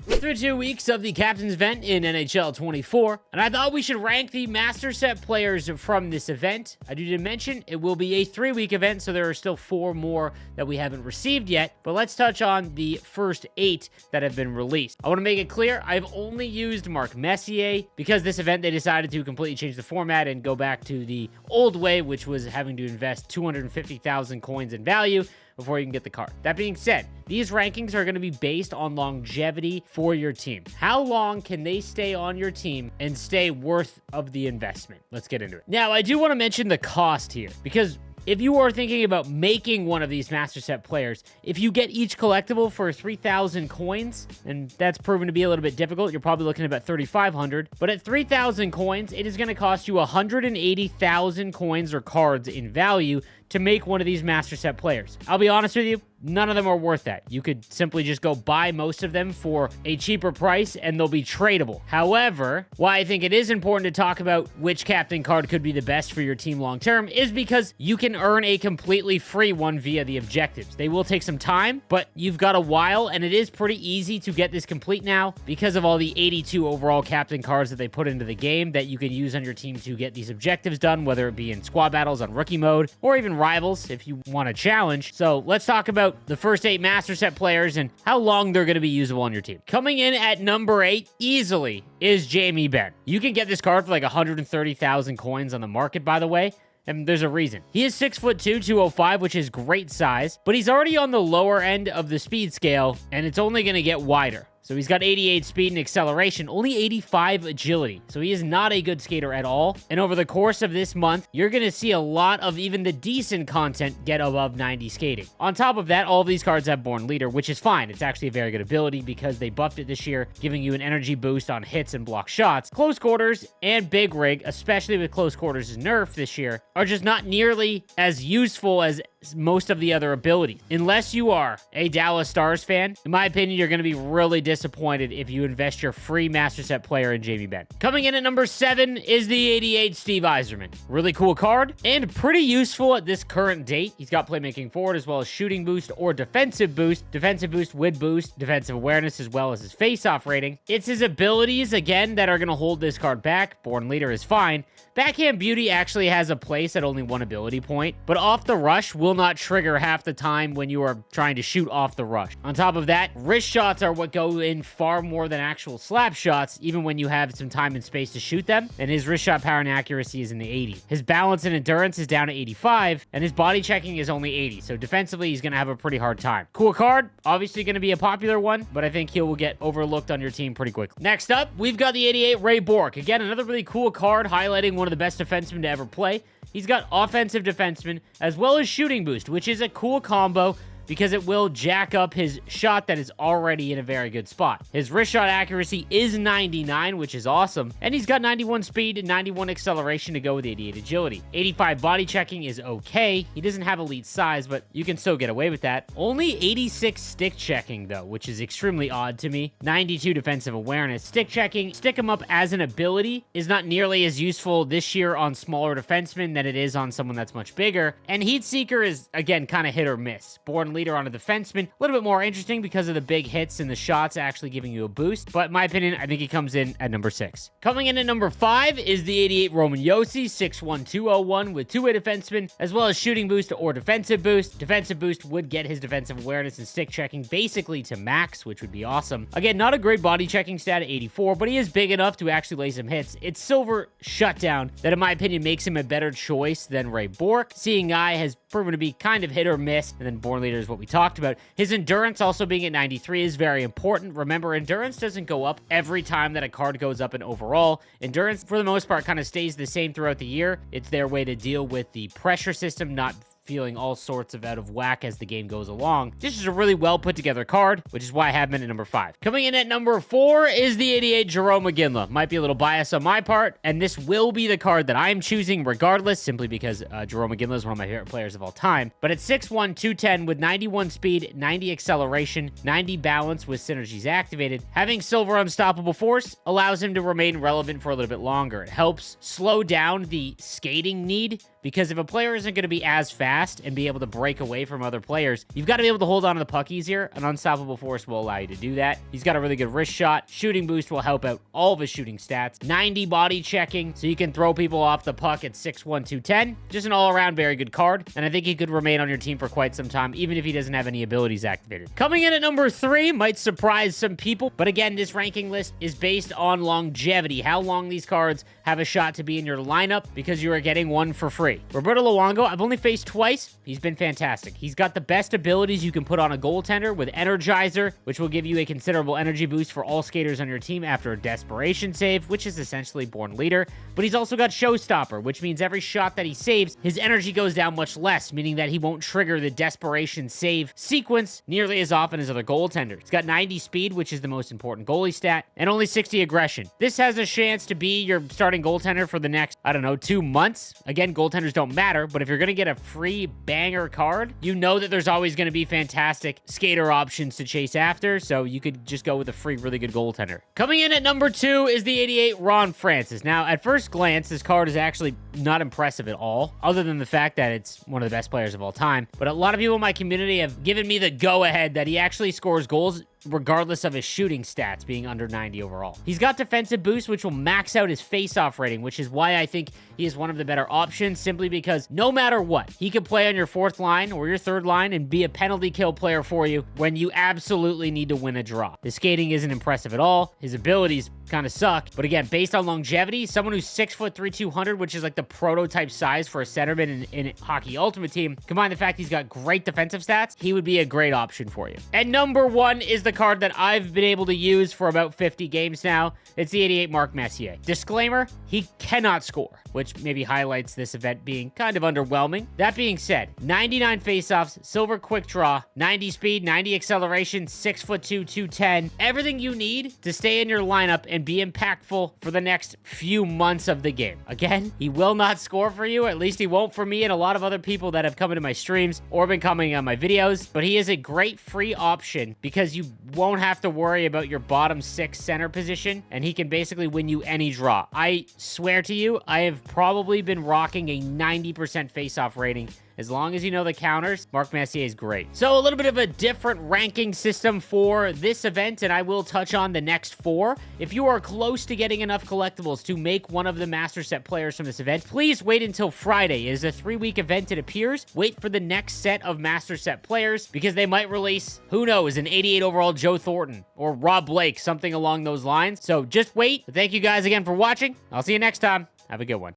Through 2 weeks of the Captain's Event in NHL 24, and I thought we should rank the Master Set players from this event. I did mention it will be a 3-week event, so there are still 4 more that we haven't received yet, but let's touch on the first 8 that have been released. I want to make it clear, I've only used Mark Messier, because this event they decided to completely change the format and go back to the old way, which was having to invest 250,000 coins in value before you can get the card. That being said, these rankings are going to be based on longevity for your team. How long can they stay on your team and stay worth of the investment? Let's get into it. Now, I do want to mention the cost here, because if you are thinking about making one of these Master Set players, if you get each collectible for 3,000 coins, and that's proven to be a little bit difficult, you're probably looking at about 3,500. But at 3,000 coins, it is going to cost you 180,000 coins or cards in value to make one of these Master Set players. I'll be honest with you, none of them are worth that. You could simply just go buy most of them for a cheaper price and they'll be tradable. However, why I think it is important to talk about which captain card could be the best for your team long term is because you can earn a completely free one via the objectives. They will take some time, but you've got a while, and it is pretty easy to get this complete now because of all the 82 overall captain cards that they put into the game that you can use on your team to get these objectives done, whether it be in squad battles on rookie mode or even rivals if you want a challenge. So let's talk about the first 8 Master Set players and how long they're going to be usable on your team. Coming in at number 8 easily is Benn. You can get this card for like 130,000 coins on the market, by the way. And there's a reason. He is 6'2", 205, which is great size, but he's already on the lower end of the speed scale, and it's only going to get wider. So he's got 88 speed and acceleration, only 85 agility. So he is not a good skater at all. And over the course of this month, you're going to see a lot of even the decent content get above 90 skating. On top of that, all of these cards have Born Leader, which is fine. It's actually a very good ability because they buffed it this year, giving you an energy boost on hits and block shots. Close quarters and big rig, especially with close quarters' nerf this year, are just not nearly as useful as most of the other abilities. Unless you are a Dallas Stars fan, in my opinion, you're going to be really disappointed if you invest your free Master Set player in Benn. Coming in at number 7 is the 88 Steve Eiserman. Really cool card and pretty useful at this current date. He's got playmaking forward as well as shooting boost or defensive boost. Defensive boost would boost defensive awareness as well as his face-off rating. It's his abilities, again, that are going to hold this card back. Born Leader is fine. Backhand Beauty actually has a place at only 1 ability point, but off the rush will not trigger half the time when you are trying to shoot off the rush. On top of that, wrist shots are what go in far more than actual slap shots, even when you have some time and space to shoot them, and his wrist shot power and accuracy is in the 80s. His balance and endurance is down to 85, and his body checking is only 80, so defensively he's going to have a pretty hard time. Cool card, obviously going to be a popular one, but I think he will get overlooked on your team pretty quickly. Next up, we've got the 88 Bourque. Again, another really cool card highlighting one of the best defensemen to ever play. He's got offensive defenseman as well as shooting boost, which is a cool combo because it will jack up his shot that is already in a very good spot. His wrist shot accuracy is 99, which is awesome, and he's got 91 speed and 91 acceleration to go with 88 agility. 85 body checking is okay. He doesn't have elite size, but you can still get away with that. Only 86 stick checking, though, which is extremely odd to me. 92 defensive awareness. Stick checking, stick him up as an ability, is not nearly as useful this year on smaller defensemen than it is on someone that's much bigger. And Heat Seeker is, again, kind of hit or miss. Born Leader on a defenseman, a little bit more interesting because of the big hits and the shots actually giving you a boost, but in my opinion, I think he comes in at number 6. Coming in at number 5 is the 88 Roman Josi, 6'1", 201 with 2-way defenseman, as well as shooting boost or defensive boost. Defensive boost would get his defensive awareness and stick checking basically to max, which would be awesome. Again, not a great body checking stat at 84, but he is big enough to actually lay some hits. It's silver shutdown that, in my opinion, makes him a better choice than Bourque. Seeing Eye has proven to be kind of hit or miss, and then Born Leader is what we talked about. His endurance also being at 93 is very important. Remember, endurance doesn't go up every time that a card goes up in overall. Endurance, for the most part, kind of stays the same throughout the year. It's their way to deal with the pressure system not feeling all sorts of out of whack as the game goes along. This is a really well put together card, which is why I have him at number 5. Coming in at number 4 is the 88 Jerome Anderson. Might be a little bias on my part, and this will be the card that I'm choosing regardless, simply because Jerome Anderson is one of my favorite players of all time. But at 6'1", 210 with 91 speed, 90 acceleration, 90 balance with synergies activated, having silver unstoppable force allows him to remain relevant for a little bit longer. It helps slow down the skating need because if a player isn't going to be as fast and be able to break away from other players, you've got to be able to hold on to the puck easier. An unstoppable force will allow you to do that. He's got a really good wrist shot. Shooting boost will help out all of his shooting stats. 90 body checking, so you can throw people off the puck at 6'1", 210. Just an all-around very good card, and I think he could remain on your team for quite some time, even if he doesn't have any abilities activated. Coming in at number 3 might surprise some people, but again, this ranking list is based on longevity, how long these cards have a shot to be in your lineup, because you are getting one for free. Roberto Luongo, I've only faced twice. He's been fantastic. He's got the best abilities you can put on a goaltender with Energizer, which will give you a considerable energy boost for all skaters on your team after a desperation save, which is essentially Born Leader. But he's also got Showstopper, which means every shot that he saves, his energy goes down much less, meaning that he won't trigger the desperation save sequence nearly as often as other goaltenders. He's got 90 speed, which is the most important goalie stat, and only 60 aggression. This has a chance to be your starting goaltender for the next, I don't know, 2 months. Again, goaltenders don't matter, but if you're going to get a free banger card, you know that there's always going to be fantastic skater options to chase after, so you could just go with a free really good goaltender. Coming in at number 2 is the 88 Ron Francis. Now, at first glance, this card is actually not impressive at all, other than the fact that it's one of the best players of all time. But a lot of people in my community have given me the go-ahead that he actually scores goals regardless of his shooting stats being under 90 overall. He's got defensive boost, which will max out his face-off rating, which is why I think he is one of the better options, simply because no matter what, he could play on your 4th line or your 3rd line and be a penalty kill player for you when you absolutely need to win a draw. His skating isn't impressive at all. His abilities kind of suck, but again, based on longevity, someone who's 6'3", 200, which is like the prototype size for a centerman in Hockey Ultimate Team, combine the fact he's got great defensive stats, he would be a great option for you. And number 1 is the card that I've been able to use for about 50 games now. It's the 88 Mark Messier. Disclaimer, he cannot score, which maybe highlights this event being kind of underwhelming. That being said, 99 faceoffs, silver quick draw, 90 speed, 90 acceleration, 6'2", 210. Everything you need to stay in your lineup and be impactful for the next few months of the game. Again, he will not score for you, at least he won't for me and a lot of other people that have come into my streams or been commenting on my videos, but he is a great free option because you won't have to worry about your bottom 6 center position, and he can basically win you any draw. I swear to you, I have probably been rocking a 90% face-off rating. As long as you know the counters, Mark Messier is great. So a little bit of a different ranking system for this event, and I will touch on the next 4. If you are close to getting enough collectibles to make one of the Master Set players from this event, please wait until Friday. It is a 3-week event, it appears. Wait for the next set of Master Set players, because they might release, who knows, an 88 overall Joe Thornton or Rob Blake, something along those lines. So just wait. Thank you guys again for watching. I'll see you next time. Have a good one.